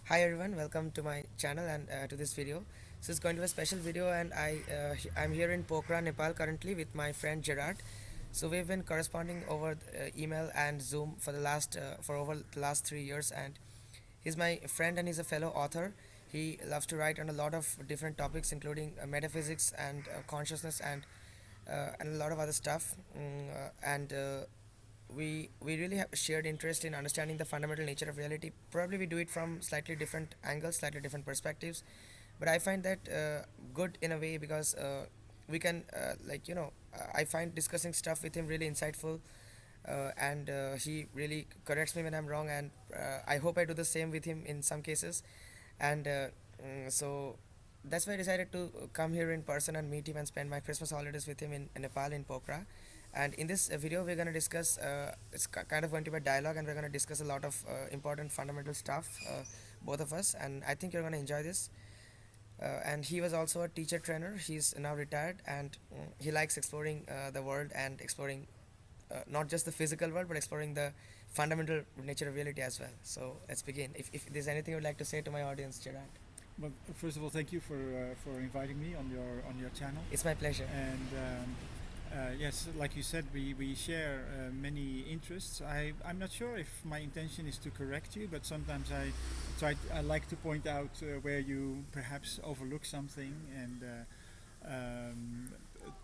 Hi everyone, welcome to my channel and to this video. This is going to be a special video, and I'm here in Pokhara, Nepal currently with my friend Gerard. So we've been corresponding over email and Zoom for over the last 3 years, and he's my friend and he's a fellow author. He loves to write on a lot of different topics, including metaphysics and consciousness and a lot of other stuff. We really have shared interest in understanding the fundamental nature of reality. Probably we do it from slightly different angles, slightly different perspectives, but I find that good in a way because we can I find discussing stuff with him really insightful, and he really corrects me when I'm wrong, and I hope I do the same with him in some cases. And uh, mm, so that's why I decided to come here in person and meet him and spend my Christmas holidays with him in Nepal, in Pokhara. And in this video, we're going to discuss, kind of going to be a dialogue, and we're going to discuss a lot of important fundamental stuff, both of us. And I think you're going to enjoy this. And he was also a teacher trainer. He's now retired, and he likes exploring the world and exploring not just the physical world, but exploring the fundamental nature of reality as well. So let's begin. If there's anything you'd like to say to my audience, Gerard. Well, first of all, thank you for inviting me on your channel. It's my pleasure. And yes, like you said, we share many interests. I'm not sure if my intention is to correct you, but sometimes I like to point out where you perhaps overlook something. And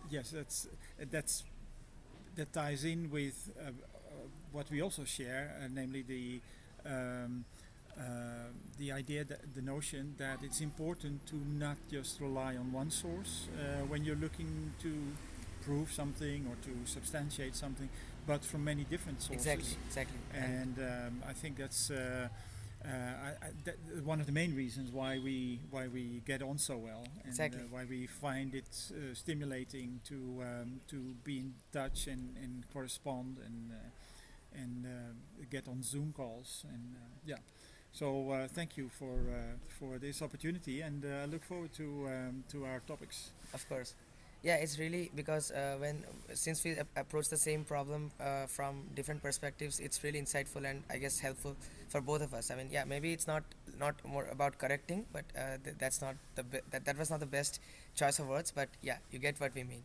yes, that ties in with what we also share, namely um, uh, the idea, that the notion that it's important to not just rely on one source when you're looking to prove something or to substantiate something, but from many different sources. Exactly. And I think that's one of the main reasons why we get on so well, and Exactly. why we find it stimulating to be in touch and correspond and get on Zoom calls, and yeah. So thank you for this opportunity, and I look forward to our topics. Of course. Yeah, it's really because when since we approach the same problem from different perspectives, it's really insightful and I guess helpful for both of us. I mean, yeah, maybe it's not more about correcting, but that's not that was not the best choice of words. But yeah, you get what we mean.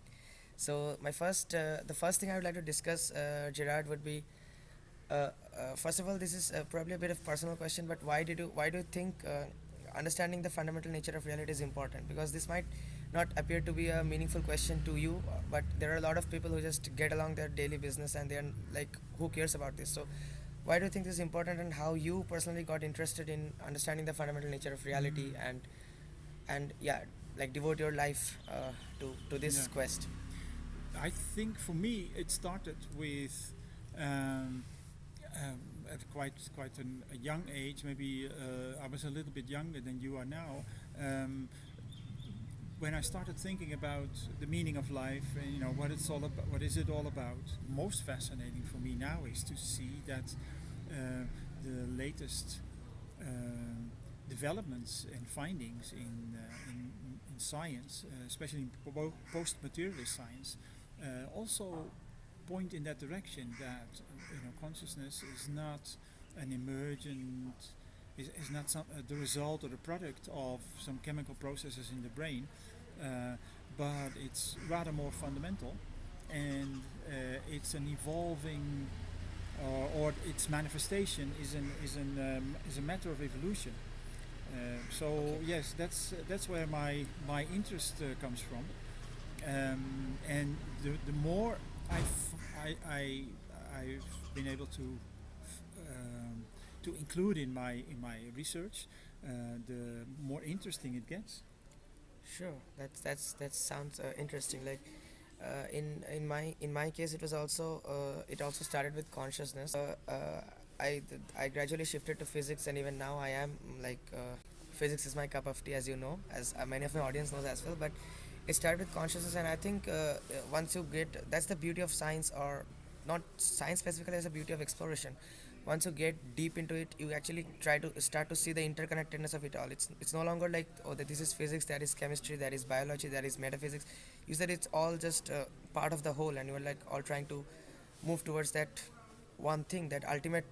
So the first thing I would like to discuss, Gerard, would be first of all, this is probably a bit of personal question, but why do you think understanding the fundamental nature of reality is important? Because this might not appear to be a meaningful question to you, but there are a lot of people who just get along their daily business and they're like, who cares about this? So why do you think this is important, and how you personally got interested in understanding the fundamental nature of reality, and yeah, like devote your life to this Yeah, quest? I think for me it started with um, at a young age. Maybe I was a little bit younger than you are now. Um, when I started thinking about the meaning of life, and what it's all about, what is it all about. Most fascinating for me now is to see that the latest developments and findings in science, especially in post-materialist science, also point in that direction, that consciousness is not an emergent, is not the result or the product of some chemical processes in the brain, but it's rather more fundamental, and it's an evolving, or its manifestation is a matter of evolution. So Okay. yes, that's where my interest comes from, and the more I've been able to include in my research, the more interesting it gets. Sure, that sounds interesting. Like in my case, it also started with consciousness. I gradually shifted to physics, and even now I am like physics is my cup of tea, as you know, as many of my audience knows as well. But it started with consciousness, and I think once you get, that's the beauty of science, or not science specifically, as a beauty of exploration. Once you get deep into it, you actually try to start to see the interconnectedness of it all. It's no longer like, oh, that this is physics, that is chemistry, that is biology, that is metaphysics. You said it's all just part of the whole, and you are like all trying to move towards that one thing, that ultimate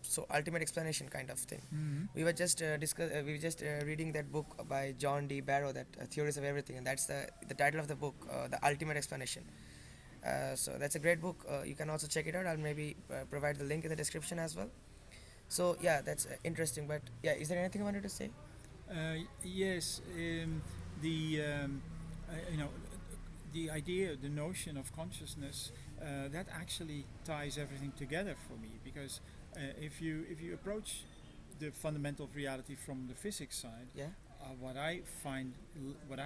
so ultimate explanation kind of thing. Mm-hmm. We were just reading that book by John D. Barrow, that Theories of Everything, and that's the title of the book, The Ultimate Explanation. So that's a great book. You can also check it out. I'll maybe provide the link in the description as well. So yeah, that's interesting. But yeah, is there anything you wanted to say? Yes, the you know, the idea, the notion of consciousness, that actually ties everything together for me, because if you approach the fundamental of reality from the physics side, Yeah. what I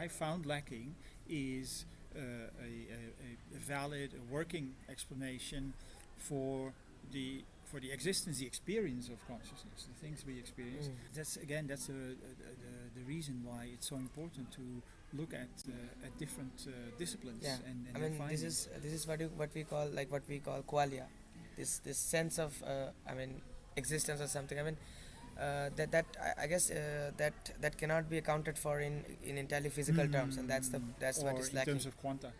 found lacking is a valid, a working explanation for the existence, the experience of consciousness, the things we experience. That's the reason why it's so important to look at different disciplines. Yeah, and I their mean findings. this is what we call qualia, this sense of existence or something. I mean I guess that cannot be accounted for in entirely physical terms, and that's what Or is in lacking. terms of quanta.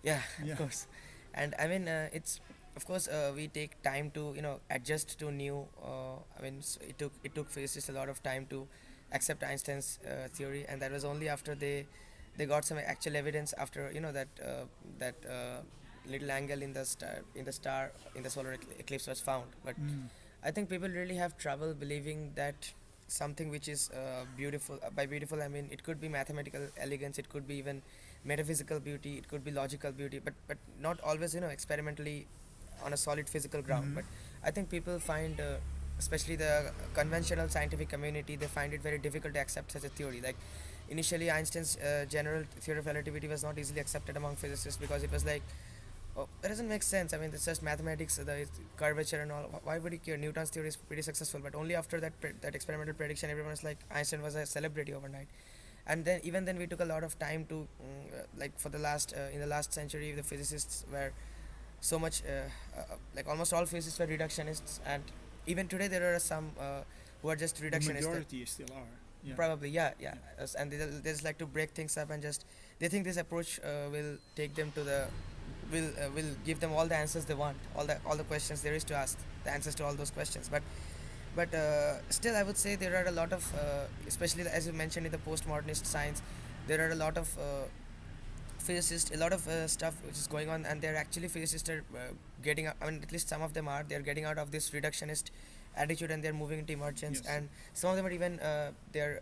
Yeah, Yeah. of course. And I mean it's of course we take time to adjust to new. It took physicists a lot of time to accept Einstein's theory, and that was only after they got some actual evidence after that little angle in the solar eclipse was found. But Mm. I think people really have trouble believing that something which is beautiful. By beautiful, I mean it could be mathematical elegance, it could be even metaphysical beauty, it could be logical beauty, but not always experimentally on a solid physical ground. Mhm. But I think people find, especially the conventional scientific community, they find it very difficult to accept such a theory. Like initially, Einstein's general theory of relativity was not easily accepted among physicists because it was like, oh, that doesn't make sense. I mean, it's just mathematics, the curvature and all. Why would he care? Newton's theory is pretty successful, but only after that experimental prediction, everyone was like, Einstein was a celebrity overnight. And then even then, we took a lot of time to, like for the last in the last century, the physicists were so much, like almost all physicists were reductionists, and even today there are some who are just The reductionists. majority still are. Yeah. Probably, yeah. And they just like to break things up and just they think this approach will take them to the will give them all the answers they want, all the questions there is to ask, the answers to all those questions. But still, I would say there are a lot of, especially as you mentioned in the postmodernist science, there are a lot of physicists, a lot of stuff which is going on, and they're actually physicists are getting out. I mean, at least some of them are. They're getting out of this reductionist attitude and they're moving into emergence. Yes. And some of them are even they're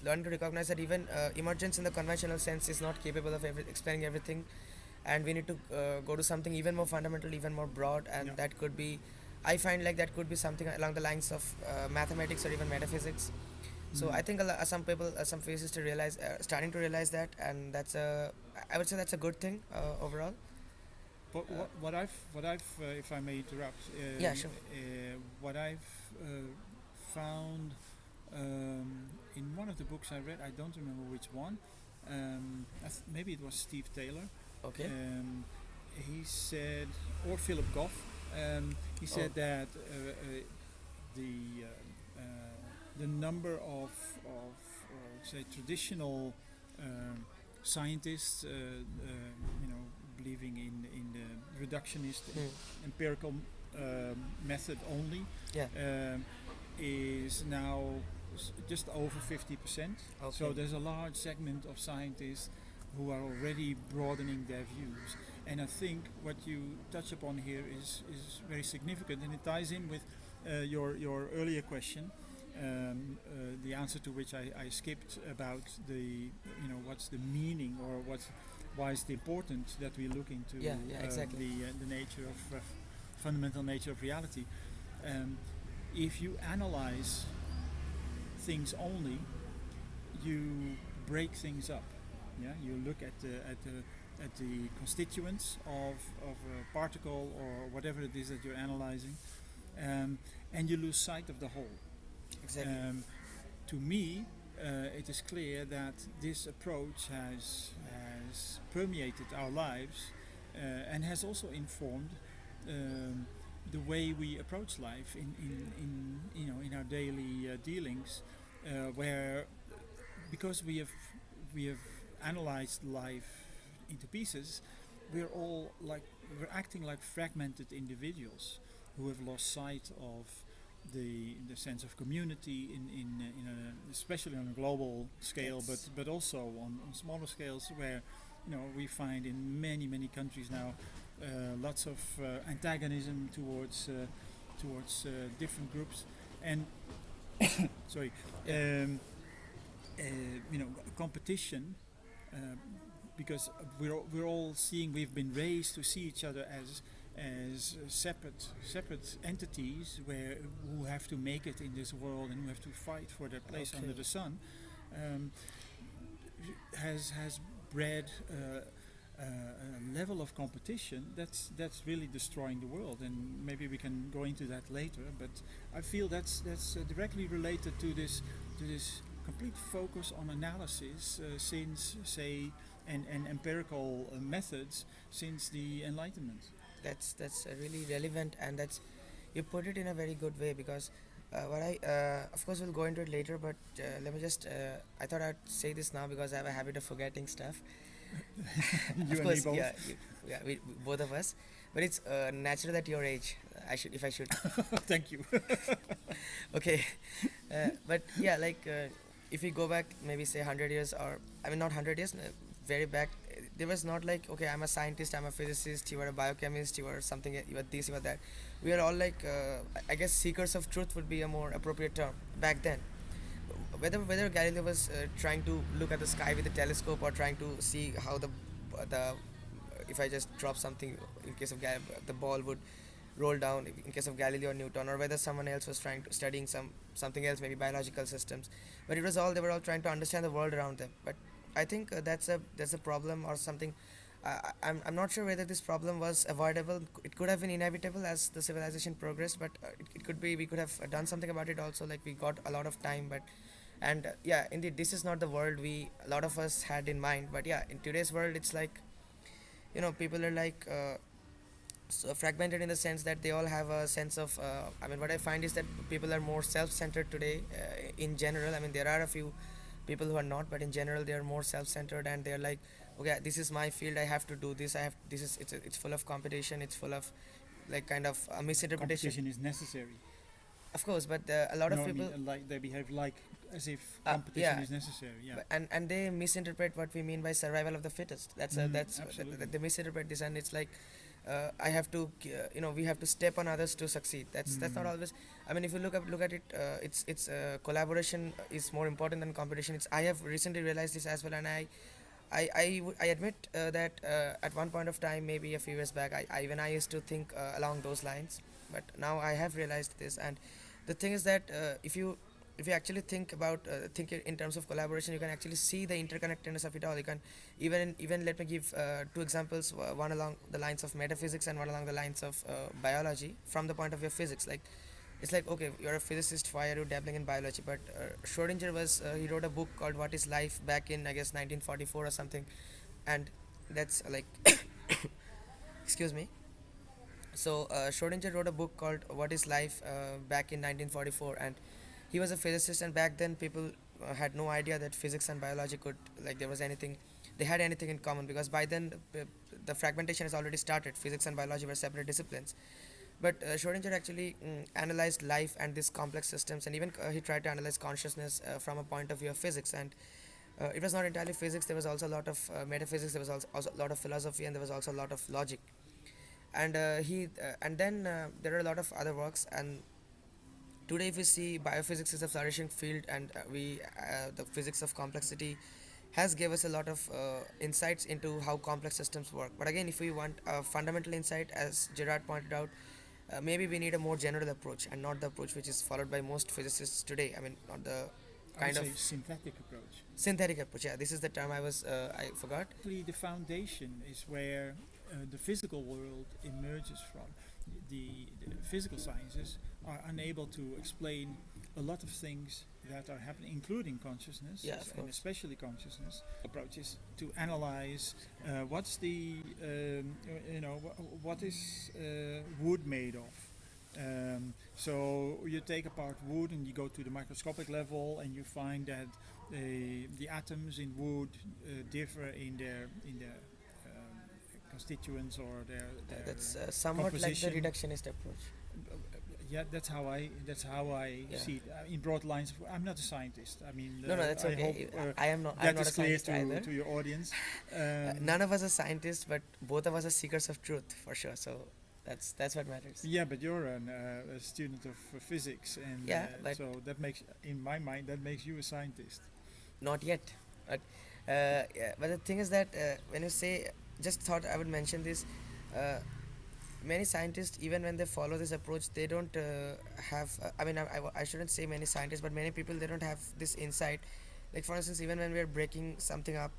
learning to recognize that even emergence in the conventional sense is not capable of explaining everything, and we need to go to something even more fundamental, even more broad, and Yeah. that could be. I find like that could be something along the lines of mathematics or even metaphysics. So Mm. I think some people, some physicists starting to realize that, and I would say that's a good thing overall. But what I've if I may interrupt, Yeah, sure. what I've found in one of the books I read, I don't remember which one. Maybe it was Steve Taylor. Okay. He said, or Philip Goff. He said that the the number of say traditional scientists, believing in the reductionist empirical method only, Yeah. is now just over 50%. Okay. So there's a large segment of scientists who are already broadening their views. And I think what you touch upon here is very significant, and it ties in with your earlier question, the answer to which I skipped about what's the meaning, or why is it important that we look into exactly. the nature of fundamental nature of reality. If you analyze things only, you break things up. Yeah, you look at the constituents of a particle or whatever it is that you're analyzing, and you lose sight of the whole. Exactly. To me, it is clear that this approach has permeated our lives, and has also informed the way we approach life in our daily dealings, where, because we have analyzed life into pieces, we're acting like fragmented individuals, who have lost sight of the sense of community in especially on a global scale, That's but also on smaller scales where we find in many countries now lots of antagonism towards different groups and sorry yeah. um, uh, competition uh, because we're all seeing we've been raised to see each other as separate entities who have to make it in this world and who have to fight for their place under Okay. the sun um, has bred a level of competition that's really destroying the world, and maybe we can go into that later. But I feel that's directly related to this complete focus on analysis since say and empirical methods since the Enlightenment. That's really relevant, and that's you put it in a very good way because what I of course we'll go into it later, but let me just I thought I'd say this now because I have a habit of forgetting stuff. You Of and me course, both. yeah, yeah, both of us. But it's natural at your age. I should. Thank you. Okay, but yeah, like if we go back, maybe say 100 years, or I mean not 100 years, very back. There was not like okay, I'm a scientist, I'm a physicist, you are a biochemist, you are something, you are this, you are that. We are all like, I guess, seekers of truth would be a more appropriate term back then. Whether Galileo was trying to look at the sky with a telescope or trying to see how the if I just drop something in case of the ball would roll down in case of Galileo or Newton, or whether someone else was trying to studying something else, maybe biological systems. But it was all they were all trying to understand the world around them. But I think that's a problem or something. I'm not sure whether this problem was avoidable. It could have been inevitable as the civilization progressed, but it could be we could have done something about it also. Like we got a lot of time, but and yeah, indeed, this is not the world we a lot of us had in mind. But yeah, in today's world, it's like people are like so fragmented in the sense that they all have a sense of I mean what I find is that people are more self-centered today in general. I mean there are a few people who are not, but in general they are more self-centered, and they're like okay, this is my field, I have to do this, I have this is it's full of competition, it's full of like kind of a misinterpretation. Competition is necessary. Of course, but a lot of No, I mean people like they behave like as if competition yeah, is necessary. Yeah. and they misinterpret what we mean by survival of the fittest. That's Absolutely. they misinterpret this, and it's like I have to we have to step on others to succeed. That's not always. I mean if you look at it, it's collaboration is more important than competition. It's I have recently realized this as well, and I admit that at one point of time, maybe a few years back, I used to think along those lines, but now I have realized this. And the thing is that if you actually think about think it in terms of collaboration, you can actually see the interconnectedness of it all. You can even let me give two examples, one along the lines of metaphysics and one along the lines of biology from the point of view of physics. Like it's like okay, you're a physicist, why are you dabbling in biology? But Schrodinger was he wrote a book called What Is Life back in I guess 1944 or something, and that's like excuse me. So Schrodinger wrote a book called What Is Life back in 1944, and he was a physicist. And back then people had no idea that physics and biology could like there was anything they had anything in common, because by then the fragmentation has already started. Physics and biology were separate disciplines. But Schrodinger actually analyzed life and these complex systems, and even he tried to analyze consciousness from a point of view of physics. And it was not entirely physics. There was also a lot of metaphysics. There was also a lot of philosophy, and there was also a lot of logic. And and then there are a lot of other works. And today, if we see, biophysics is a flourishing field, and we the physics of complexity has gave us a lot of insights into how complex systems work. But again, if we want a fundamental insight, as Gerard pointed out, maybe we need a more general approach and not the approach which is followed by most physicists today. I mean, not the I would kind of say synthetic approach. synthetic approach. Yeah, this is the term I forgot. Actually, the foundation is where the physical world emerges from. The physical sciences are unable to explain a lot of things that are happening, including consciousness, Yeah, of and course. especially consciousness. Approaches to analyze what's the what is wood made of. So you take apart wood and you go to the microscopic level and you find that the atoms in wood differ in their constituents or their That's somewhat like the composition. reductionist approach. Yeah, that's how I Yeah. see it. In broad lines, I'm not a scientist. I mean, No, no, that's I hope okay. I am not. I'm that not is a clear scientist either. to your audience. None of us are scientists, but both of us are seekers of truth for sure. So that's what matters. Yeah, but you're a student of physics, and Yeah, but so that makes, in my mind, that makes you a scientist. not yet. But yeah, but the thing is that when you say, just thought I would mention this. Uh, Many scientists, even when they follow this approach, they don't have. I mean, I shouldn't say many scientists, but many people they don't have this insight. Like for instance, even when we are breaking something up,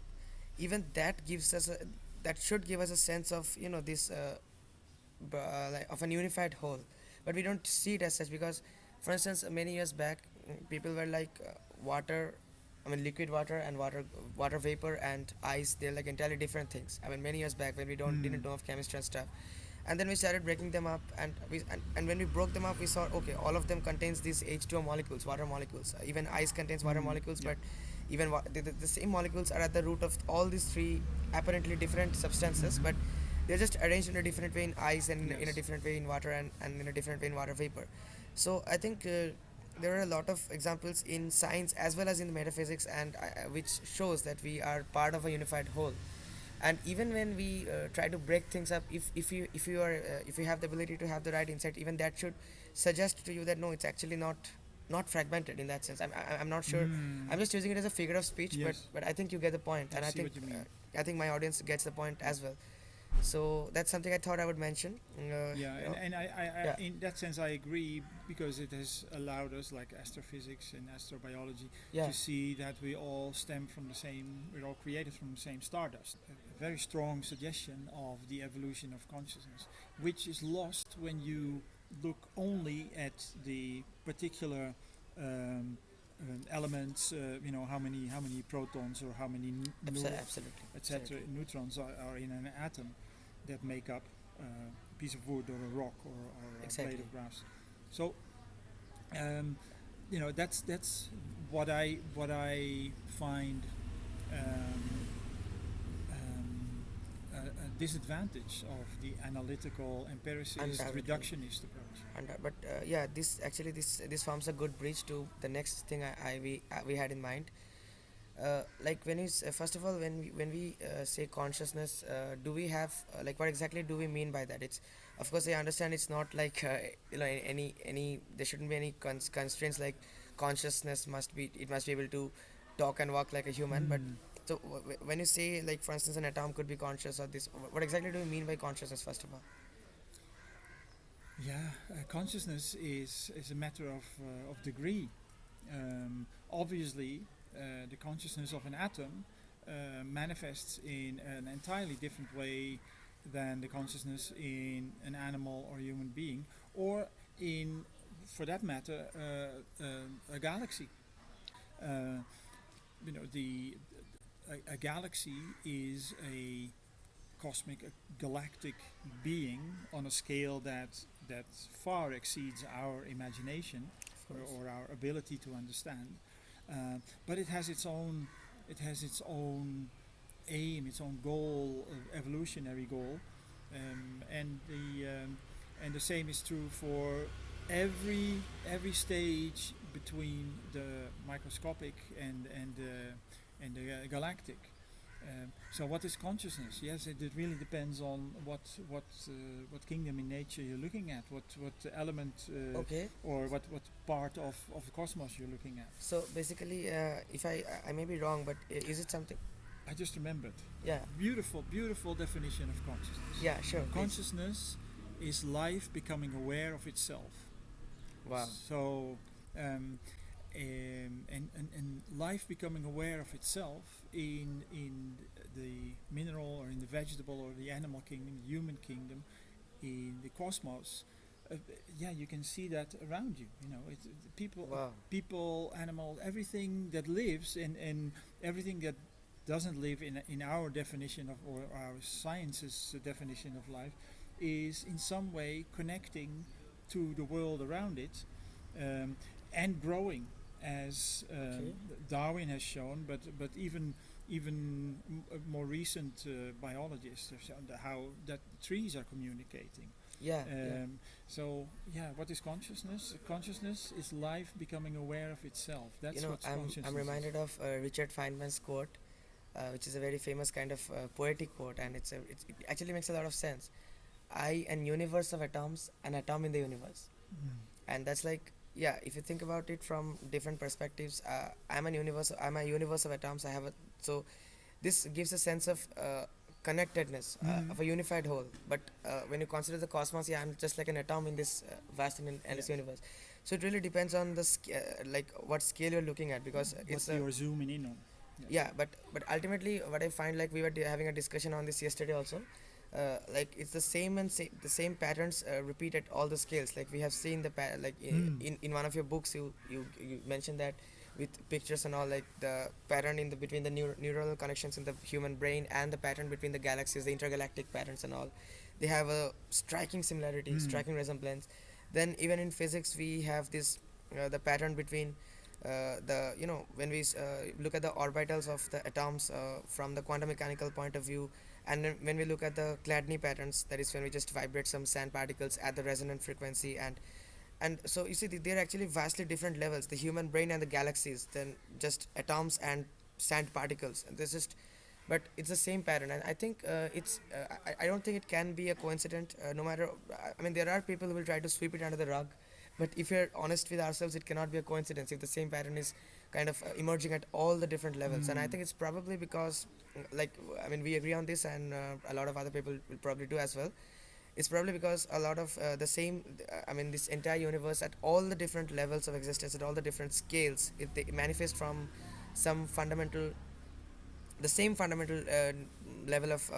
even that gives us that should give us a sense of this like of an unified whole, but we don't see it as such because, for instance, many years back, people were like water. I mean, liquid water and water vapor and ice. They're like entirely different things. I mean, many years back when we don't Hmm. didn't know of chemistry and stuff, and then we started breaking them up, and when we broke them up, we saw okay, all of them contains these H2O molecules, water molecules. Even ice contains water Hmm. molecules, Yeah. but even the same molecules are at the root of all these three apparently different substances, Hmm. but they're just arranged in a different way in ice and in a Yes. different way in water and in a different way in water vapor. So I think there are a lot of examples in science as well as in metaphysics, and which shows that we are part of a unified whole. And even when we try to break things up, if you have the ability to have the right insight, even that should suggest to you that no, it's actually not fragmented in that sense. I'm not sure. Hmm. I'm just using it as a figure of speech, Yes. but I think you get the point, I and see what you mean. I think my audience gets the point Yeah. as well. So that's something I thought I would mention. Yeah, You know, and yeah, in that sense I agree, because it has allowed us, like astrophysics and astrobiology, yeah, to see that we all stem from the same, we're all created from the same stardust. A very strong suggestion of the evolution of consciousness, which is lost when you look only at the particular elements. How many protons or how many absolutely, etc. absolutely, neutrons are in an atom that make up a piece of wood or a rock or a blade exactly. of grass. So that's what I find um, a disadvantage of the analytical empiricist Undoubtedly. reductionist approach. But yeah, this forms a good bridge to the next thing we had in mind. Like first of all, when we say consciousness, do we have like what exactly do we mean by that? It's, of course, I understand it's not like any there shouldn't be any constraints like consciousness must be able to talk and walk like a human. But Hmm. so when you say, like, for instance, an atom could be conscious, or this, what exactly do you mean by consciousness, first of all? Yeah, consciousness is a matter of degree. Obviously, the consciousness of an atom manifests in an entirely different way than the consciousness in an animal or human being, or in, for that matter, a galaxy. Uh, a galaxy is a cosmic, a galactic being on a scale that far exceeds our imagination, Of course. or our ability to understand. But it has its own aim, its own goal, evolutionary goal, and the same is true for every stage between the microscopic and the galactic. So what is consciousness? Yes, it really depends on what kingdom in nature you're looking at, what element, Okay. or what part of the cosmos you're looking at. So basically, if I may be wrong, but is it something? I just remembered. Yeah. Beautiful, beautiful definition of consciousness. Yeah. Sure. Please. Consciousness is life becoming aware of itself. Wow. So, and life becoming aware of itself in the mineral or in the vegetable or the animal kingdom, the human kingdom, in the cosmos. Yeah, you can see that around you. People, Wow. animal, everything that lives, and everything that doesn't live in our definition of, or our science's definition of life, is in some way connecting to the world around it, um, and growing, as Okay. Darwin has shown, but even more recent biologists have shown how that trees are communicating. Yeah, yeah. So yeah, what is consciousness? Consciousness is life becoming aware of itself. You That's know, what I'm consciousness is. reminded of Richard Feynman's quote, which is a very famous kind of poetic quote, and it actually makes a lot of sense. I, an universe of atoms, an atom in the universe. Mm. And that's like, yeah, if you think about it from different perspectives, I'm a universe of atoms. So this gives a sense of connectedness, Mm. of a unified whole. But when you consider the cosmos, yeah, I'm just like an atom in this vast and Yeah. endless universe. So it really depends on like what scale you're looking at, because What it's a, you're zooming in on. Yes. yeah, but ultimately what I find, like we were having a discussion on this yesterday also, like it's the same the same patterns repeat at all the scales. Like we have seen like Mm. in one of your books, you mentioned that with pictures and all, like the pattern in the between the neuronal connections in the human brain and the pattern between the galaxies, the intergalactic patterns and all, they have a striking similarity, Mm. striking resemblance. Then even in physics we have this, the pattern between the you know when we look at the orbitals of the atoms from the quantum mechanical point of view, and then when we look at the Chladni patterns, that is when we just vibrate some sand particles at the resonant frequency, and so you see they're actually vastly different levels, the human brain and the galaxies, than just atoms and sand particles. And this just, but it's the same pattern, and I think I don't think it can be a coincidence, no matter, I mean there are people who will try to sweep it under the rug, but if we're honest with ourselves, it cannot be a coincidence if the same pattern is kind of emerging at all the different levels. And I Mm. think it's probably because, like, I mean we agree on this, and a lot of other people will probably do as well. It's probably because a lot of the same, I mean this entire universe at all the different levels of existence, at all the different scales, they manifest from some fundamental, the same fundamental level of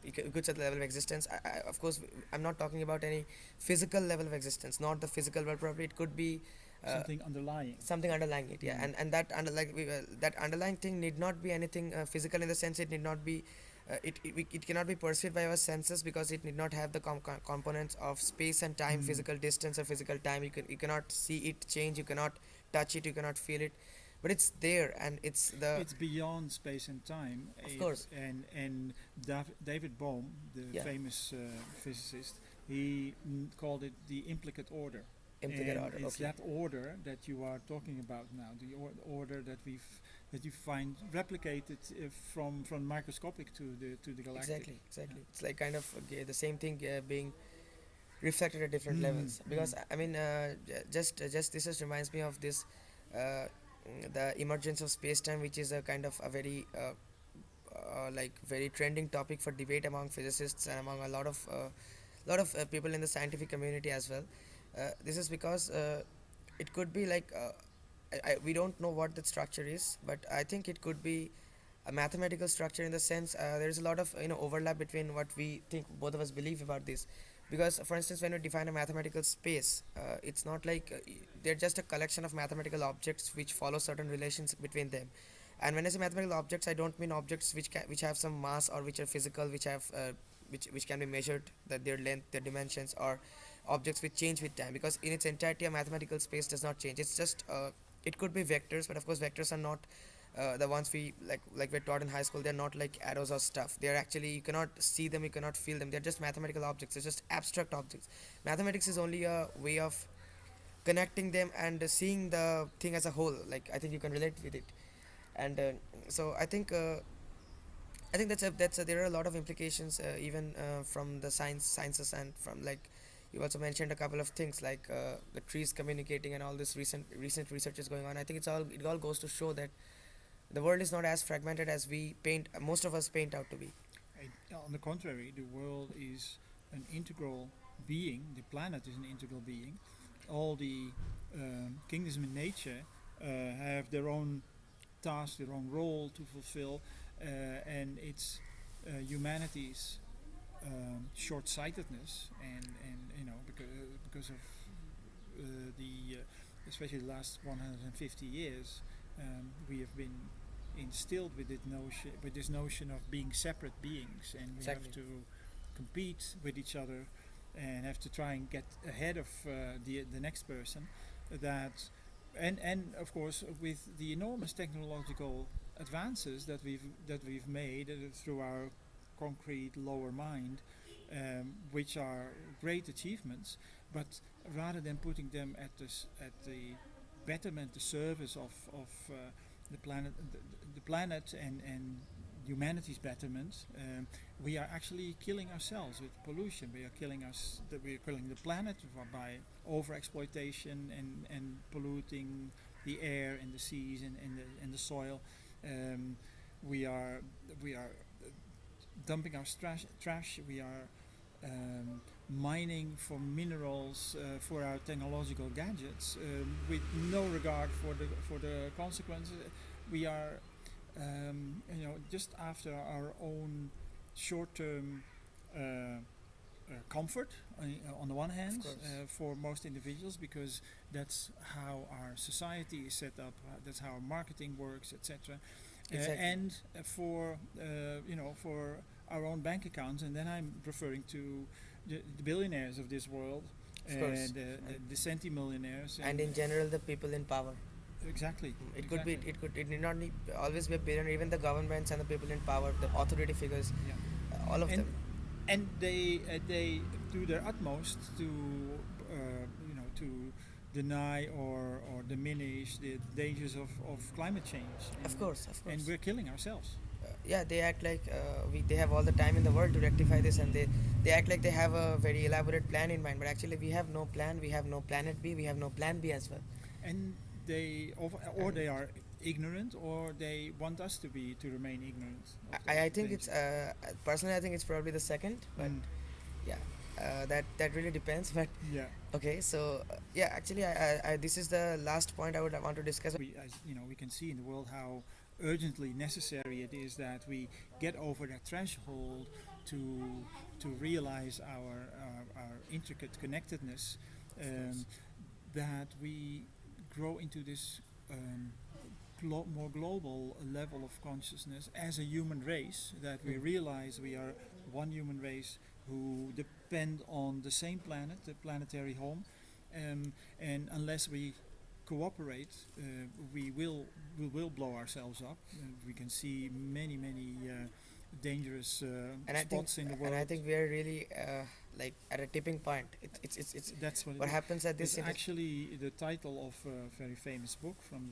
you could say the level of existence. Of course, I'm not talking about any physical level of existence, not the physical world. Probably it could be uh, Something underlying. something underlying it, yeah. Mm. And that that underlying thing need not be anything physical, in the sense it need not be it cannot be perceived by our senses, because it need not have the components of space and time, Mm. physical distance or physical time. You cannot see it change, you cannot touch it, you cannot feel it, but it's there, and it's the, It's beyond space and time. of It's course, and David Bohm, the yeah, famous physicist, he called it the implicate order, implicate and order, it's okay. that order that you are talking about now, the order that you find replicated from microscopic to the galactic. Exactly, exactly. It's like kind of the same thing being reflected at different Mm, levels. mm, Because I mean, just this just reminds me of this, the emergence of space time, which is a kind of a very like very trending topic for debate among physicists and among a lot of people in the scientific community as well. This is because it could be like we don't know what that structure is, but I think it could be a mathematical structure, in the sense there is a lot of overlap between what we think both of us believe about this. Because for instance, when we define a mathematical space, it's not like they're just a collection of mathematical objects which follow certain relations between them. And when I say mathematical objects, I don't mean objects which have some mass, or which are physical, which have which can be measured, that their length, their dimensions, or objects which change with time. Because in its entirety a mathematical space does not change. It's just it could be vectors, but of course vectors are not the ones we like we're taught in high school. They're not like arrows or stuff. They're actually, you cannot see them, you cannot feel them. They're just mathematical objects. They're just abstract objects. Mathematics is only a way of connecting them and seeing the thing as a whole. Like I think you can relate with it. And so I think there are a lot of implications, even from the sciences, and from, like, you also mentioned a couple of things, like the trees communicating and all this recent research is going on. I think it all goes to show that the world is not as fragmented as we paint, most of us paint out to be. On the contrary, the world is an integral being. The planet is an integral being. All the kingdoms in nature have their own task, their own role to fulfill, and it's humanity's short-sightedness, and because of the especially the last 150 years, we have been instilled with this notion of being separate beings, and we have Exactly. to compete with each other and have to try and get ahead of the next person. That and of course, with the enormous technological advances that we've made through our concrete lower mind, which are great achievements, but rather than putting them at the betterment, the service of the planet and humanity's betterment, we are actually killing ourselves with pollution. We are killing we are killing the planet by overexploitation and polluting the air and the seas and the soil. Um, we are dumping our trash. We are mining for minerals for our technological gadgets with no regard for the consequences. We are just after our own short-term comfort on the one hand for most individuals, because that's how our society is set up, that's how our marketing works, etc. Exactly. And for our own bank accounts, and then I'm referring to the billionaires of this world, Of course. the centimillionaires, And in general, the people in power. exactly. It could be. It need not always be a billionaire. Even the governments and the people in power, the authority figures, Yeah. all of And them. and they do their utmost to to deny or diminish the dangers of climate change. Of course, of course. And we're killing ourselves. Yeah, they act like they have all the time in the world to rectify this, and they act like they have a very elaborate plan in mind. But actually, we have no plan. We have no planet B. We have no plan B as well. And they are ignorant, or they want us to remain ignorant. I think it's personally I think it's probably the second, but yeah, that really depends. But Yeah. okay, so yeah, actually, I this is the last point I would want to discuss. We can see in the world how urgently necessary it is that we get over that threshold to realize our intricate connectedness, that we grow into this more global level of consciousness as a human race, that we realize we are one human race who depend on the same planet, the planetary home, and unless we cooperate, we will blow ourselves up. We can see many dangerous spots in the world. And I think we are really like at a tipping point. It's That's what it what is. happens at this. It's actually the title of a very famous book from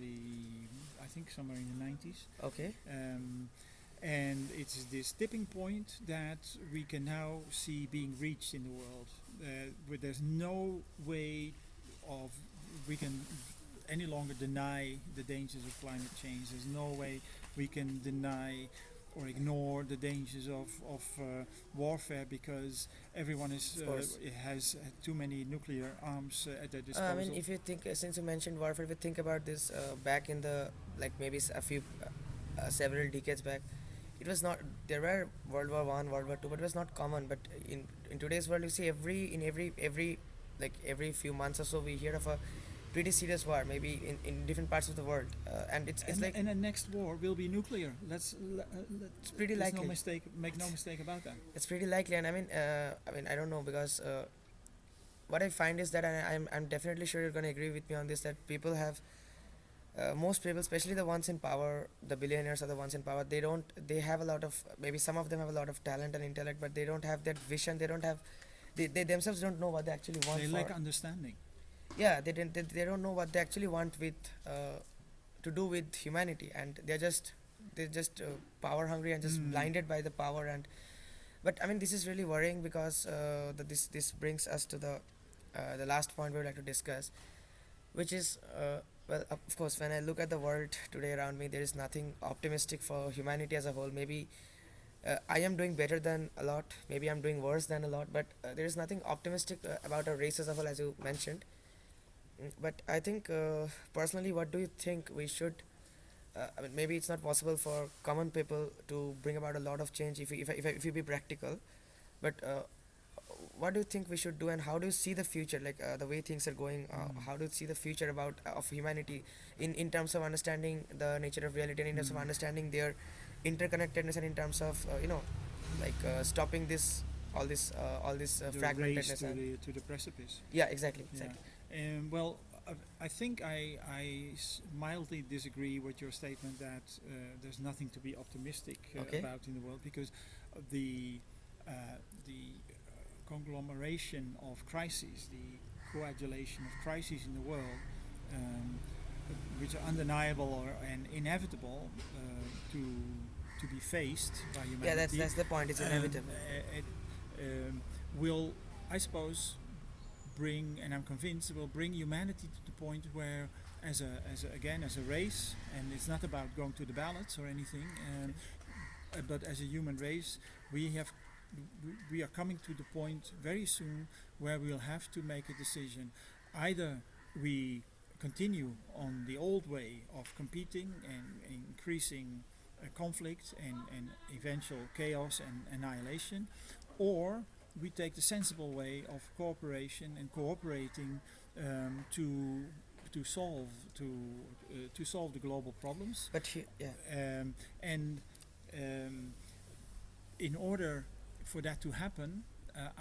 I think somewhere in the 90s. Okay. And it's this tipping point that we can now see being reached in the world, where there's no way of we can any longer deny the dangers of climate change. There's no way we can deny or ignore the dangers of warfare, because everyone has too many nuclear arms at their disposal. I mean, if you think, since you mentioned warfare, if you think about this back in the like maybe a few several decades back, it was not. There were World War One, World War Two, but it was not common. But in today's world, you see every few months or so, we hear of a pretty serious war, maybe in different parts of the world, and it's like. And the next war will be nuclear. It's pretty likely. No mistake. Make no mistake about that. It's pretty likely, and I mean, I don't know, because what I find is that I'm definitely sure you're going to agree with me on this, that people have. Most people, especially the ones in power, the billionaires are the ones in power. They have a lot of, maybe some of them have a lot of talent and intellect, but they don't have that vision. They themselves don't know what they actually want. They lack understanding. Yeah, they don't know what they actually want with to do with humanity, and they're just power hungry and just blinded by the power. And but I mean, this is really worrying, because this brings us to the last point we would like to discuss, which is well, of course, when I look at the world today around me, there is nothing optimistic for humanity as a whole. Maybe I am doing better than a lot, maybe I'm doing worse than a lot, but there is nothing optimistic about our race as a whole, as you mentioned. But I think personally, what do you think we should I mean, maybe it's not possible for common people to bring about a lot of change if you be practical, but what do you think we should do, and how do you see the future, like the way things are going, how do you see the future about of humanity in terms of understanding the nature of reality, and in terms of understanding their interconnectedness, and in terms of stopping all this The fragmentedness race to the precipice. yeah, exactly. Well, I think I mildly disagree with your statement that there's nothing to be optimistic Okay. about in the world, because the conglomeration of crises, the coagulation of crises in the world, um, which are undeniable and inevitable to be faced by Yeah, humanity, that's the point. It's inevitable. it will, I suppose, bring, and I'm convinced, it will bring humanity to the point where, as a race, and it's not about going to the ballots or anything, but as a human race, we have we are coming to the point very soon where we'll have to make a decision. Either we continue on the old way of competing and increasing conflict and eventual chaos and annihilation, or we take the sensible way of cooperation and cooperating to solve to solve the global problems. But yeah, And um, in order for that to happen,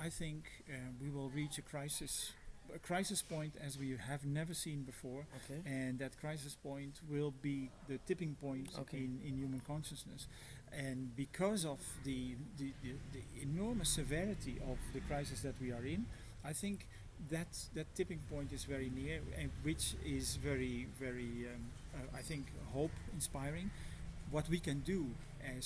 I think we will reach a crisis point as we have never seen before, okay. and that crisis point will be the tipping point Okay. in human consciousness. And because of the enormous severity of the crisis that we are in, I think that tipping point is very near, and which is very, very, I think, hope inspiring. What we can do I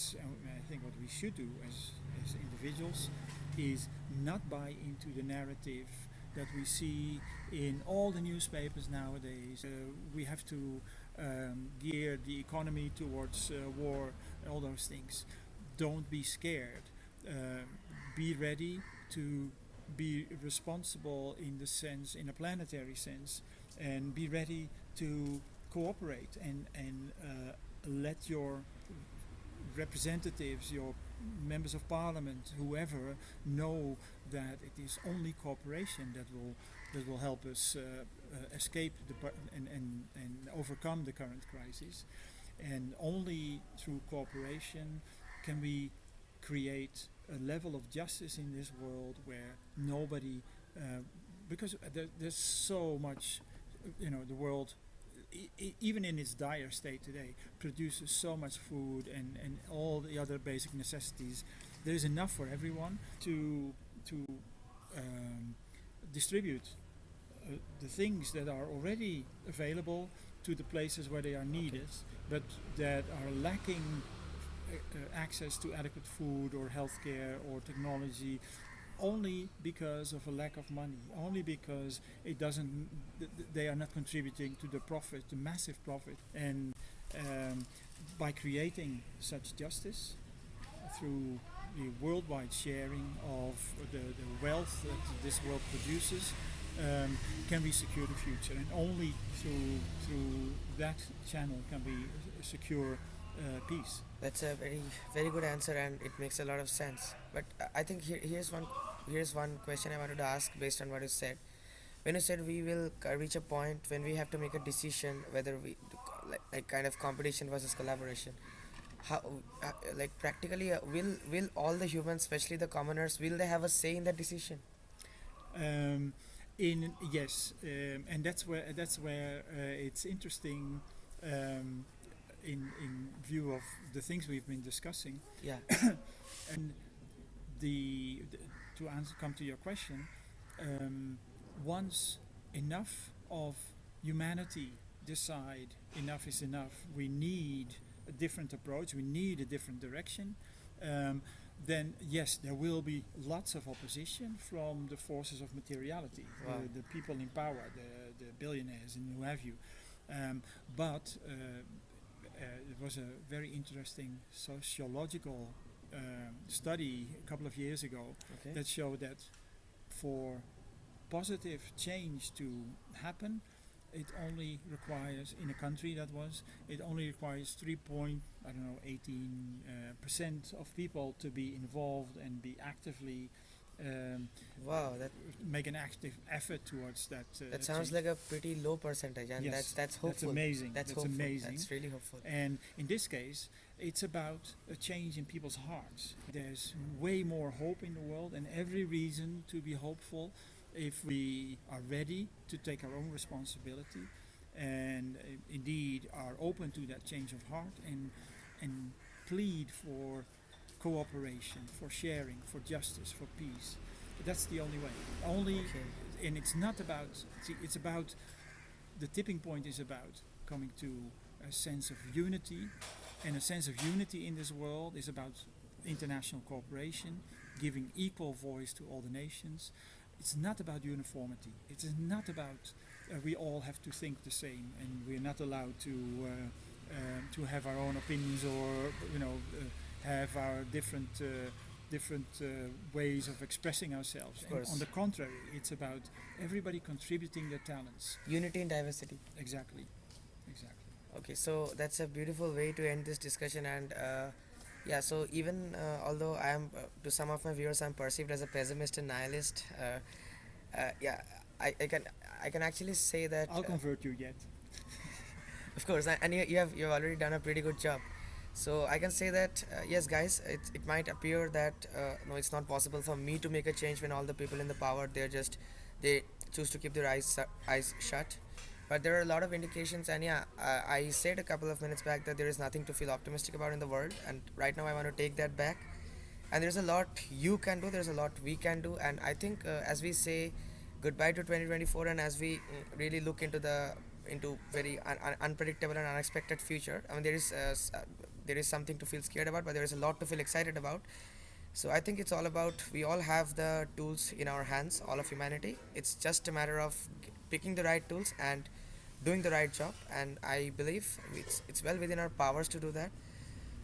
think what we should do as individuals is not buy into the narrative that we see in all the newspapers nowadays. We have to gear the economy towards war, all those things. Don't be scared. Be ready to be responsible in a planetary sense, and be ready to cooperate and let your representatives, your members of parliament, whoever, know that it is only cooperation that will help us escape and overcome the current crisis, and only through cooperation can we create a level of justice in this world where nobody, because there's so much, the world, even in its dire state today, produces so much food and all the other basic necessities. There is enough for everyone to distribute the things that are already available to the places where they are needed, but that are lacking access to adequate food or healthcare or technology, only because of a lack of money, only because they are not contributing to the profit, the massive profit. And by creating such justice through the worldwide sharing of the wealth that this world produces, can we secure the future. And only through that channel can we secure peace. That's a very good answer, and it makes a lot of sense. But I think here's one question I wanted to ask based on what you said. When you said we will reach a point when we have to make a decision whether we like kind of competition versus collaboration. How like practically will all the humans, especially the commoners, will they have a say in that decision? Yes, and that's where it's interesting. In view of the things we've been discussing, Yeah. and to come to your question, once enough of humanity decide enough is enough, we need a different approach, we need a different direction, then yes, there will be lots of opposition from the forces of materiality, Wow. the people in power, the billionaires and who have you. But it was a very interesting sociological study a couple of years ago Okay. that showed that for positive change to happen, it only requires, in a country it only requires 18% of people to be involved and be actively Wow, make an active effort towards that. that sounds change. like a pretty low percentage, and Yes, that's hopeful. That's amazing. That's That's hopeful. amazing. That's really hopeful. And in this case, it's about a change in people's hearts. There's way more hope in the world, and every reason to be hopeful if we are ready to take our own responsibility and indeed are open to that change of heart and plead for cooperation, for sharing, for justice, for peace. That's the only way. Only, Okay. and it's not about. See, it's about the tipping point is about coming to a sense of unity, and a sense of unity in this world is about international cooperation, giving equal voice to all the nations. It's not about uniformity. It is not about we all have to think the same, and we're not allowed to have our own opinions, or have our different ways of expressing ourselves. Of And on course. the contrary, it's about everybody contributing their talents. Unity in diversity. Exactly, exactly. Okay, so that's a beautiful way to end this discussion. And yeah, so even although I am, to some of my viewers, I'm perceived as a pessimist and nihilist. Yeah, I can actually say that. I'll convert you yet. Of course, and you've already done a pretty good job. So I can say that yes, guys, it might appear that no, it's not possible for me to make a change when all the people in the power they choose to keep their eyes shut. But there are a lot of indications, and yeah, I said a couple of minutes back that there is nothing to feel optimistic about in the world, and right now I want to take that back. And there's a lot you can do, there's a lot we can do, and I think as we say goodbye to 2024, and as we really look into very unpredictable and unexpected future, I mean there is something to feel scared about, but there is a lot to feel excited about. So I think it's all about, we all have the tools in our hands, all of humanity. It's just a matter of picking the right tools and doing the right job, and I believe it's well within our powers to do that.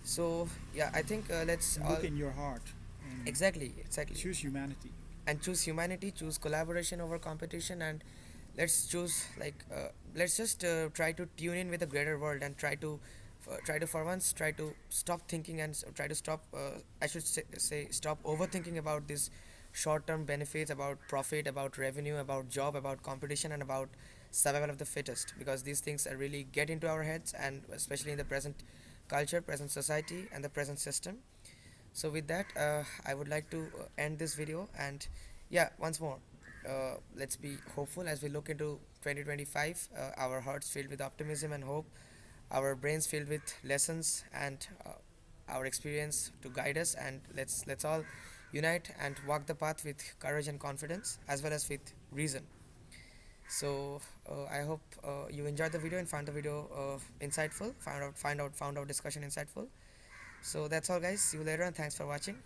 So yeah, I think let's all Look in your heart and exactly choose humanity. and choose humanity, choose collaboration over competition, and let's choose let's just try to tune in with the greater world, and try to for once try to stop thinking, and try to stop I should say stop overthinking about this short term benefits, about profit, about revenue, about job, about competition, and about survival of the fittest, because these things are really get into our heads, and especially in the present culture, present society, and the present system. So with that, I would like to end this video, and yeah, once more, let's be hopeful as we look into 2025. Our hearts filled with optimism and hope, our brains filled with lessons, and our experience to guide us. And let's all unite and walk the path with courage and confidence, as well as with reason. So I hope you enjoyed the video and found the video insightful. Found our discussion insightful. So that's all, guys. See you later, and thanks for watching.